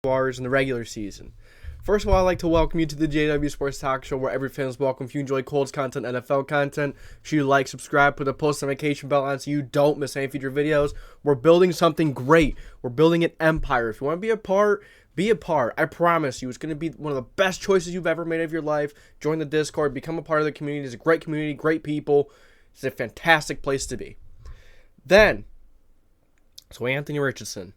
Jaguars in the regular season. First of all, I'd like to welcome you to the JDW Sports Talk Show, where every fan is welcome. If you enjoy Colts content, NFL content, make sure you like, subscribe, put the post notification bell on so you don't miss any future videos. We're building something great. We're building an empire. If you want to be a part, be a part. I promise you, it's going to be one of the best choices you've ever made of your life. Join the Discord, become a part of the community. It's a great community, great people. It's a fantastic place to be. Then, so Anthony Richardson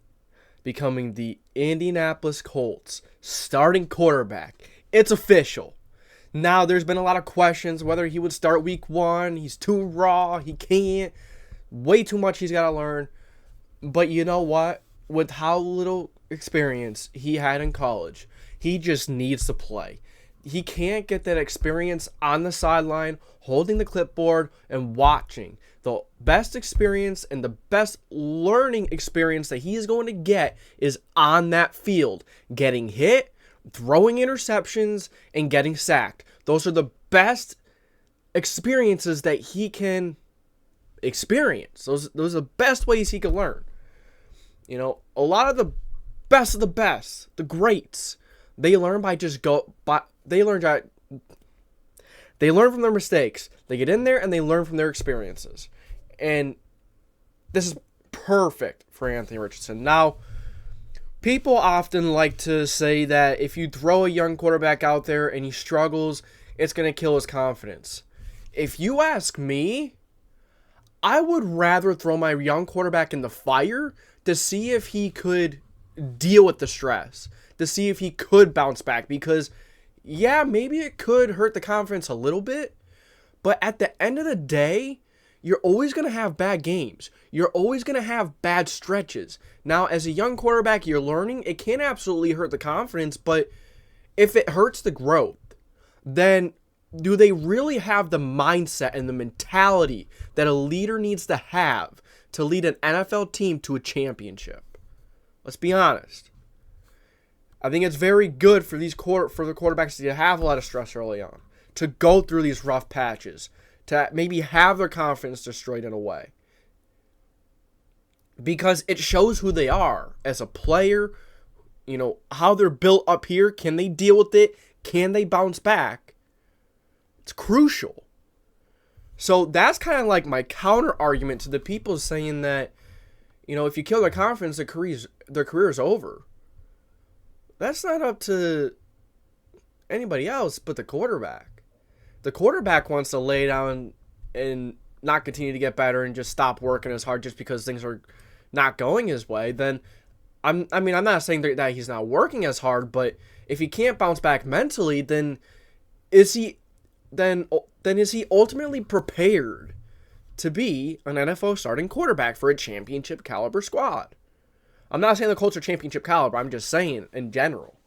becoming the Indianapolis Colts starting quarterback. It's official. Now, there's been a lot of questions whether he would start week 1. He's too raw. He can't. Way too much he's got to learn. But you know what? With how little experience he had in college, he just needs to play. He can't get that experience on the sideline, holding the clipboard and watching. The best experience and the best learning experience that he is going to get is on that field, getting hit, throwing interceptions, and getting sacked. Those are the best experiences that he can experience. Those are the best ways he can learn. You know, a lot of the best, the greats, they learn they learn from their mistakes. They get in there and they learn from their experiences. And this is perfect for Anthony Richardson. Now, people often like to say that if you throw a young quarterback out there and he struggles, it's going to kill his confidence. If you ask me, I would rather throw my young quarterback in the fire to see if he could deal with the stress, to see if he could bounce back, because yeah, maybe it could hurt the confidence a little bit, but at the end of the day, you're always going to have bad games. You're always going to have bad stretches. Now, as a young quarterback, you're learning. It can absolutely hurt the confidence, but if it hurts the growth, then do they really have the mindset and the mentality that a leader needs to have to lead an NFL team to a championship? Let's be honest. I think it's very good for the quarterbacks to have a lot of stress early on, to go through these rough patches, to maybe have their confidence destroyed in a way, because it shows who they are as a player. You know, how they're built up here. Can they deal with it? Can they bounce back? It's crucial. So that's kind of like my counter argument to the people saying that, you know, if you kill their confidence, their career is over. That's not up to anybody else but the quarterback. The quarterback wants to lay down and not continue to get better and just stop working as hard just because things are not going his way. Then, I'm not saying that he's not working as hard, but if he can't bounce back mentally, then is he ultimately prepared to be an NFL starting quarterback for a championship caliber squad? I'm not saying the Colts are championship caliber. I'm just saying in general.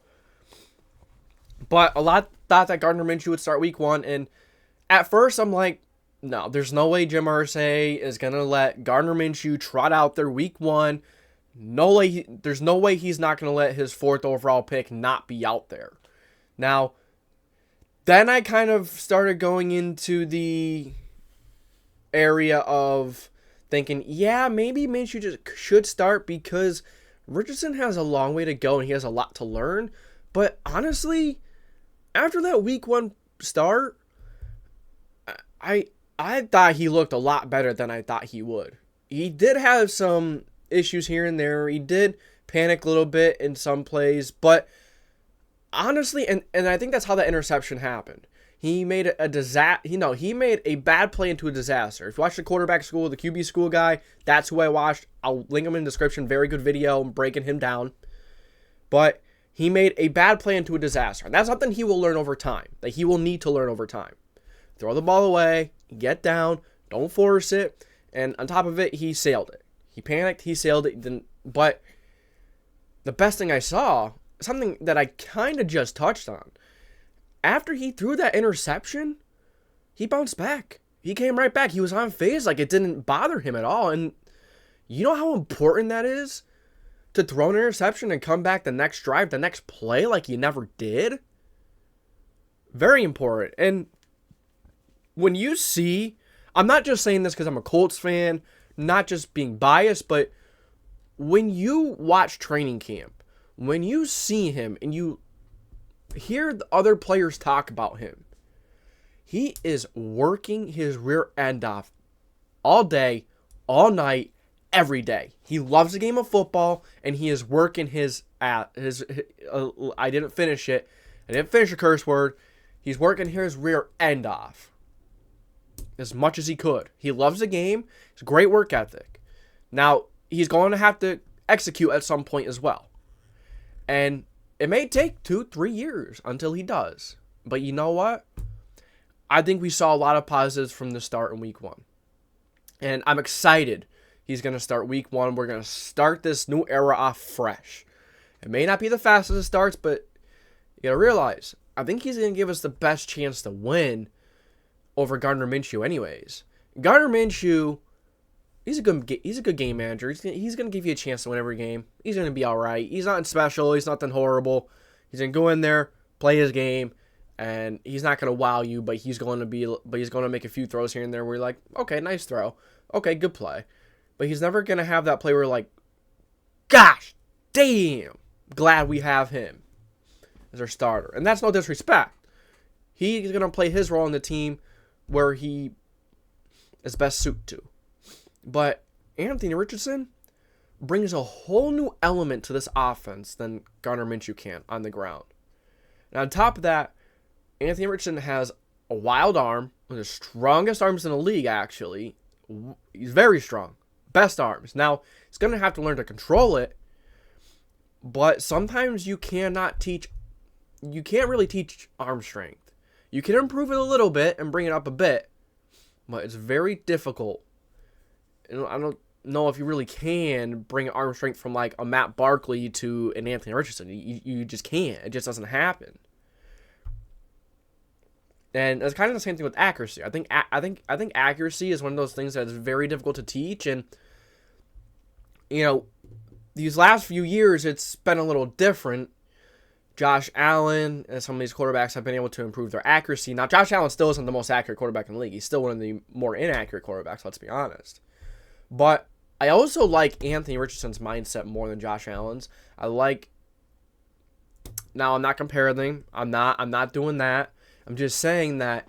But a lot thought that Gardner Minshew would start week 1. And at first, I'm like, no, there's no way Jim Irsay is going to let Gardner Minshew trot out there week 1. No way. There's no way he's not going to let his 4th overall pick not be out there. Now, then I kind of started going into the area of thinking, yeah, maybe Minshew just should start because Richardson has a long way to go and he has a lot to learn. But honestly, after that week 1 start, I thought he looked a lot better than I thought he would. He did have some issues here and there. He did panic a little bit in some plays, but honestly, and I think that's how that interception happened. He made a disaster. He made a bad play into a disaster. If you watch the quarterback school, the QB school guy, that's who I watched. I'll link him in the description. Very good video breaking him down. But he made a bad play into a disaster. And that's something he will learn over time, that he will need to learn over time. Throw the ball away, get down, don't force it. And on top of it, he sailed it. He panicked, he sailed it. But the best thing I saw, something that I kind of just touched on, after he threw that interception, he bounced back. He came right back. He was on phase, like it didn't bother him at all. And you know how important that is? To throw an interception and come back the next drive, the next play like you never did? Very important. And when you see, I'm not just saying this because I'm a Colts fan, not just being biased, but when you watch training camp, when you see him and you hear the other players talk about him, he is working his rear end off all day, all night, every day. He loves the game of football, and he is working I didn't finish it. I didn't finish a curse word. He's working his rear end off as much as he could. He loves the game. It's a great work ethic. Now, he's going to have to execute at some point as well. And it may take 2-3 years until he does. But you know what? I think we saw a lot of positives from the start in week 1. And I'm excited he's going to start week 1. We're going to start this new era off fresh. It may not be the fastest it starts, but you got to realize, I think he's going to give us the best chance to win over Gardner Minshew anyways. Gardner Minshew, he's a good game manager. He's going to give you a chance to win every game. He's going to be all right. He's nothing special. He's nothing horrible. He's going to go in there, play his game, and he's not going to wow you, but he's going to make a few throws here and there where you're like, okay, nice throw. Okay, good play. But he's never going to have that play where you're like, gosh, damn, glad we have him as our starter. And that's no disrespect. He's going to play his role in the team where he is best suited to. But Anthony Richardson brings a whole new element to this offense than Gardner Minshew can on the ground. And on top of that, Anthony Richardson has a wild arm, one of the strongest arms in the league, actually. He's very strong. Best arms. Now, he's going to have to learn to control it, but sometimes you can't really teach arm strength. You can improve it a little bit and bring it up a bit, but it's very difficult. And I don't know if you really can bring arm strength from like a Matt Barkley to an Anthony Richardson. You just can't. It just doesn't happen. And it's kind of the same thing with accuracy. I think accuracy is one of those things that is very difficult to teach. And these last few years, it's been a little different. Josh Allen and some of these quarterbacks have been able to improve their accuracy. Now, Josh Allen still isn't the most accurate quarterback in the league. He's still one of the more inaccurate quarterbacks, let's be honest. But I also like Anthony Richardson's mindset more than Josh Allen's. Now, I'm not comparing them. I'm not doing that. I'm just saying that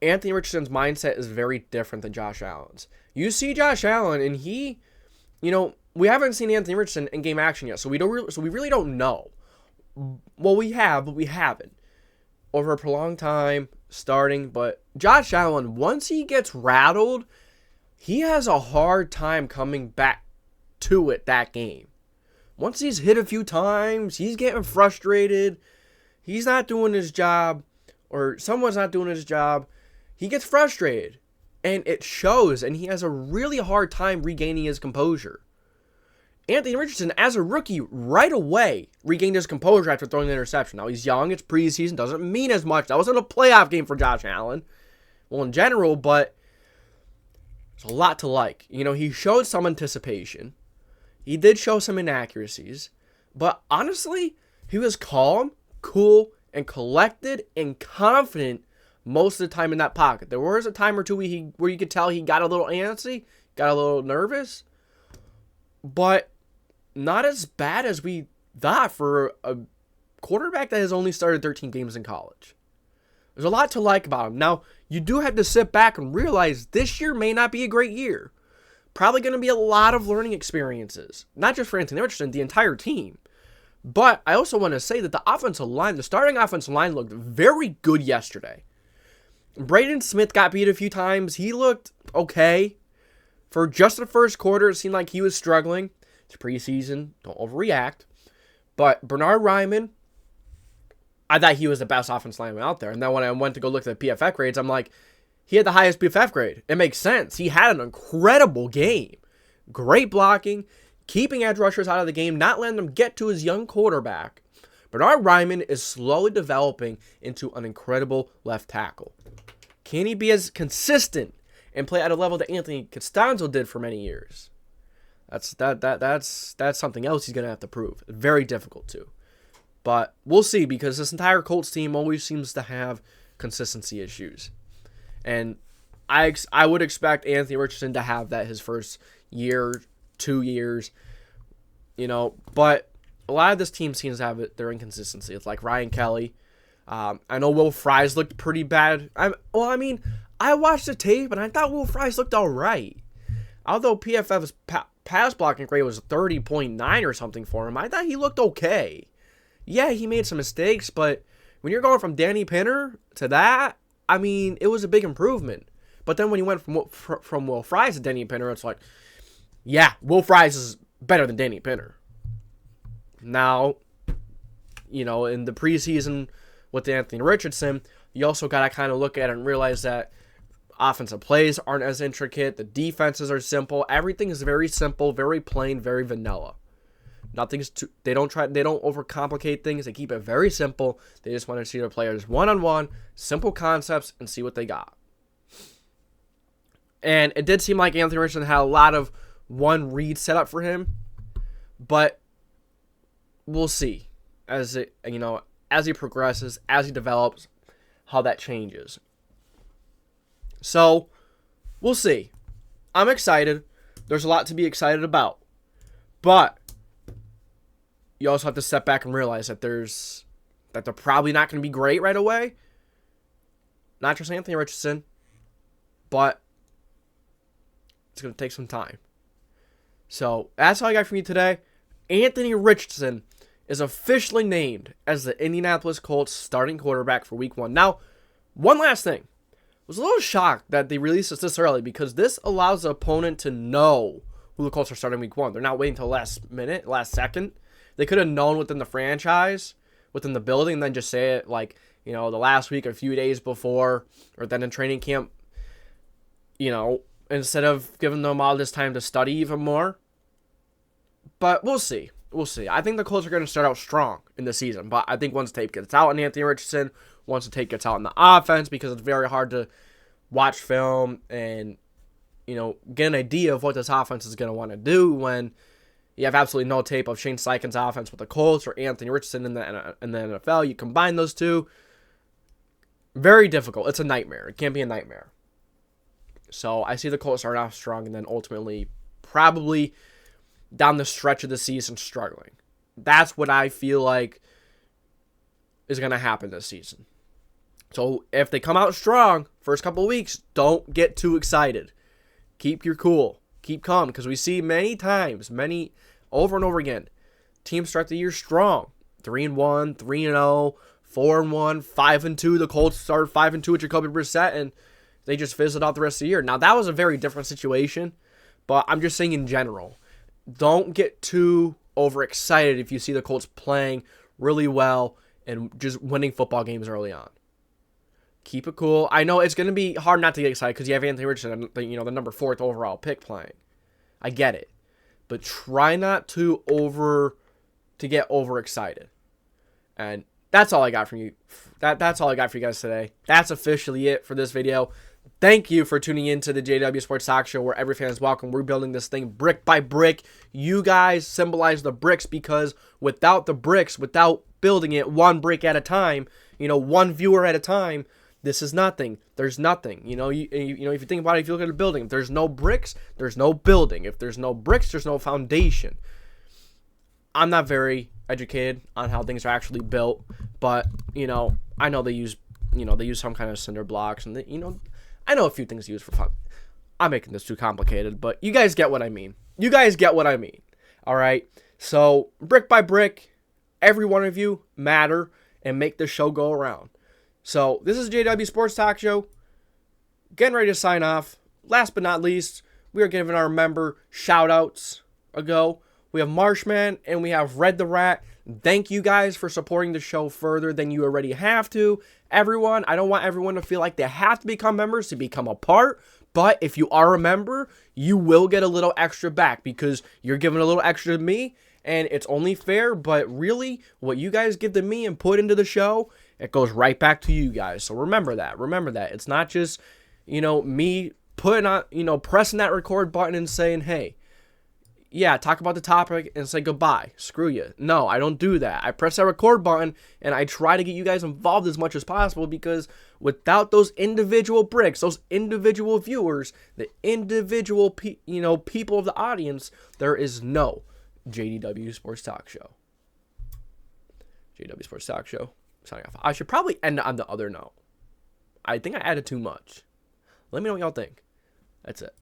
Anthony Richardson's mindset is very different than Josh Allen's. You see Josh Allen, and he, we haven't seen Anthony Richardson in game action yet, so we really don't know. Well, we have, but we haven't over a prolonged time starting. But Josh Allen, once he gets rattled, he has a hard time coming back to it that game. Once he's hit a few times, he's getting frustrated. He's not doing his job, or someone's not doing his job. He gets frustrated, and it shows, and he has a really hard time regaining his composure. Anthony Richardson, as a rookie, right away regained his composure after throwing the interception. Now, he's young, it's preseason, doesn't mean as much. That wasn't a playoff game for Josh Allen. Well, in general, but there's a lot to like. He showed some anticipation. He did show some inaccuracies. But honestly, he was calm, cool, and collected and confident most of the time in that pocket. There was a time or two where you could tell he got a little antsy, got a little nervous, but not as bad as we thought for a quarterback that has only started 13 games in college. There's a lot to like about him. Now, you do have to sit back and realize this year may not be a great year. Probably going to be a lot of learning experiences. Not just for Anthony Richardson, the entire team. But I also want to say that the starting offensive line looked very good yesterday. Braden Smith got beat a few times. He looked okay. For just the first quarter, it seemed like he was struggling. It's preseason. Don't overreact. But Bernard Ryman, I thought he was the best offensive lineman out there. And then when I went to go look at the PFF grades, I'm like, he had the highest PFF grade. It makes sense. He had an incredible game. Great blocking, keeping edge rushers out of the game, not letting them get to his young quarterback. Bernard Ryman is slowly developing into an incredible left tackle. Can he be as consistent and play at a level that Anthony Costanzo did for many years? That's something else he's going to have to prove. Very difficult to. But we'll see, because this entire Colts team always seems to have consistency issues. And I would expect Anthony Richardson to have that his first year, 2 years, but a lot of this team seems to have their inconsistency. It's like Ryan Kelly. I know Will Fries looked pretty bad. I watched the tape and I thought Will Fries looked all right. Although PFF's pass blocking grade was 30.9 or something for him, I thought he looked okay. Yeah, he made some mistakes, but when you're going from Danny Pinner to that, I mean, it was a big improvement. But then when you went from Will Fries to Danny Pinner, it's like, yeah, Will Fries is better than Danny Pinner. Now, in the preseason with Anthony Richardson, you also got to kind of look at it and realize that offensive plays aren't as intricate. The defenses are simple. Everything is very simple, very plain, very vanilla. They don't overcomplicate things. They keep it very simple. They just want to see their players one-on-one, simple concepts, and see what they got. And it did seem like Anthony Richardson had a lot of one read set up for him, but we'll see as he progresses, as he develops, how that changes. So, we'll see. I'm excited. There's a lot to be excited about. But you also have to step back and realize that they're probably not going to be great right away. Not just Anthony Richardson, but it's going to take some time. So, that's all I got from you today. Anthony Richardson is officially named as the Indianapolis Colts starting quarterback for Week 1. Now, one last thing. I was a little shocked that they released this early because this allows the opponent to know who the Colts are starting Week 1. They're not waiting until last second. They could have known within the franchise, within the building, and then just say it like, the last week or a few days before, or then in training camp, instead of giving them all this time to study even more. But we'll see. We'll see. I think the Colts are going to start out strong in the season, but I think once tape gets out on Anthony Richardson, once the tape gets out in the offense, because it's very hard to watch film and, get an idea of what this offense is going to want to do when you have absolutely no tape of Shane Steichen's offense with the Colts or Anthony Richardson in the NFL. You combine those two, very difficult. It's a nightmare. It can be a nightmare. So I see the Colts starting off strong and then ultimately probably down the stretch of the season struggling. That's what I feel like is going to happen this season. So if they come out strong first couple of weeks, don't get too excited. Keep your cool. Keep calm, because we see many times, over and over again, teams start the year strong. 3-1, 3-0, 4-1, 5-2. The Colts started 5-2 with Jacoby Brissett, and they just fizzled out the rest of the year. Now, that was a very different situation, but I'm just saying in general, don't get too overexcited if you see the Colts playing really well and just winning football games early on. Keep it cool. I know it's going to be hard not to get excited because you have Anthony Richardson, the number 4th overall pick playing. I get it. But try not to get overexcited. And that's all I got from you. That's all I got for you guys today. That's officially it for this video. Thank you for tuning in to the JDW Sports Talk Show, where every fan is welcome. We're building this thing brick by brick. You guys symbolize the bricks, because without the bricks, without building it one brick at a time, one viewer at a time, this is nothing. There's nothing. If you think about it, if you look at a building, if there's no bricks, there's no building. If there's no bricks, there's no foundation. I'm not very educated on how things are actually built, but, I know they use some kind of cinder blocks, and I know a few things used for fun. I'm making this too complicated, but you guys get what I mean. All right? So, brick by brick, every one of you matter and make the show go around. So, this is JDW Sports Talk Show. Getting ready to sign off. Last but not least, we are giving our member shout-outs a go. We have Marshman and we have Red the Rat. Thank you guys for supporting the show further than you already have to. Everyone, I don't want everyone to feel like they have to become members to become a part. But if you are a member, you will get a little extra back, because you're giving a little extra to me. And it's only fair, but really, what you guys give to me and put into the show, it goes right back to you guys. So remember that. It's not just, me putting on, pressing that record button and saying, hey, yeah, talk about the topic and say goodbye. Screw you. No, I don't do that. I press that record button and I try to get you guys involved as much as possible, because without those individual bricks, those individual viewers, the individual people of the audience, there is no JDW Sports Talk Show. JDW Sports Talk Show. Signing off. I should probably end on the other note. I think I added too much. Let me know what y'all think. That's it.